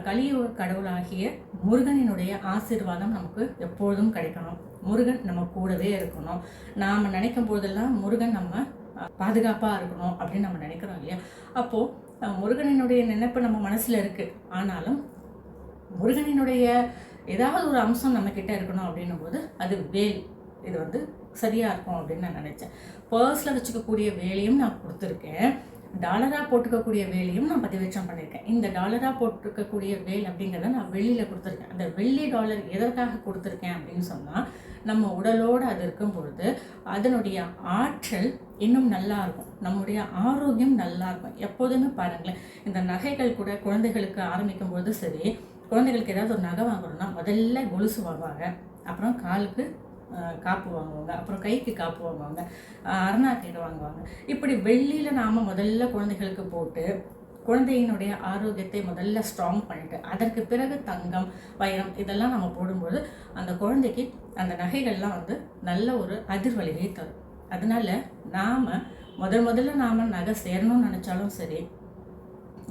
கலியுக கடவுளாகிய முருகனினுடைய ஆசீர்வாதம் நமக்கு எப்பொழுதும் கிடைக்கணும். முருகன் நம்ம கூடவே இருக்கணும். நாம் நினைக்கும் போதெல்லாம் முருகன் நம்ம பாதுகாப்பாக இருக்கணும் அப்படின்னு நம்ம நினைக்கிறோம் இல்லையா? அப்போது முருகனினுடைய நினைப்பு நம்ம மனசில் இருக்குது. ஆனாலும் முருகனினுடைய ஏதாவது ஒரு அம்சம் நம்மக்கிட்ட இருக்கணும் அப்படின்னும் போது அது வேல். இது சரியாக இருக்கும் அப்படின்னு நான் நினச்சேன். பர்ஸில் வச்சுக்கக்கூடிய வேலையும் நான் கொடுத்துருக்கேன். டாலராக போட்டுக்கக்கூடிய வேலையும் நான் பதிவேற்றம் பண்ணியிருக்கேன். இந்த டாலராக போட்டுக்கக்கூடிய வேல் அப்படிங்கிறத நான் வெள்ளியில் கொடுத்துருக்கேன். அந்த வெள்ளி டாலர் எதற்காக கொடுத்துருக்கேன் அப்படின்னு சொன்னால், நம்ம உடலோடு அது இருக்கும் பொழுது அதனுடைய ஆற்றல் இன்னும் நல்லா இருக்கும், நம்முடைய ஆரோக்கியம் நல்லா இருக்கும். எப்போதுமே பாருங்களேன், இந்த நகைகள் கூட குழந்தைகளுக்கு ஆரம்பிக்கும் போது சரி, குழந்தைகளுக்கு ஏதாவது ஒரு நகை வாங்குறோம்னா முதல்ல கொலுசு வாங்குவாங்க, அப்புறம் காலுக்கு காப்பு வாங்குவாங்க, அப்புறம் கைக்கு காப்பு வாங்குவாங்க, அரணாக்கீடு வாங்குவாங்க. இப்படி வெள்ளியில் நாம் முதல்ல குழந்தைகளுக்கு போட்டு குழந்தையினுடைய ஆரோக்கியத்தை முதல்ல ஸ்ட்ராங் பண்ணிட்டு அதற்கு பிறகு தங்கம், வைரம் இதெல்லாம் நம்ம போடும்போது அந்த குழந்தைக்கு அந்த நகைகள்லாம் நல்ல ஒரு அதிர்வலியை தரும். அதனால நாம் முதல்ல நாம் நகை சேரணும்னு நினச்சாலும் சரி,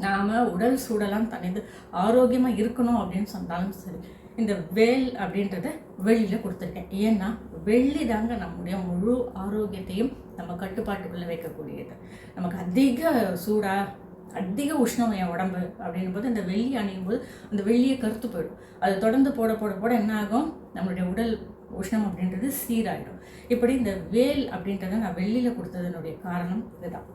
நாம் உடல் சூடெல்லாம் தனிந்து ஆரோக்கியமாக இருக்கணும் அப்படின்னு சொன்னாலும் சரி, இந்த வேல் அப்படின்றத வெளியில் கொடுத்துருக்கேன். ஏன்னா வெள்ளி தாங்க நம்முடைய முழு ஆரோக்கியத்தையும் நம்ம கட்டுப்பாட்டுக்குள்ளே வைக்கக்கூடியது. நமக்கு அதிக சூடாக அதிக உஷ்ணம் என் உடம்பு அப்படின்னும் போது இந்த வெள்ளி அணியும் போது அந்த வெள்ளியை கருத்து போயிடும். அது தொடர்ந்து போட போட போட என்ன ஆகும், நம்மளுடைய உடல் உஷ்ணம் அப்படின்றது சீராயிடும். இப்படி இந்த வேல் அப்படின்றத நான் வெள்ளியில் கொடுத்ததனுடைய காரணம் இதுதான்.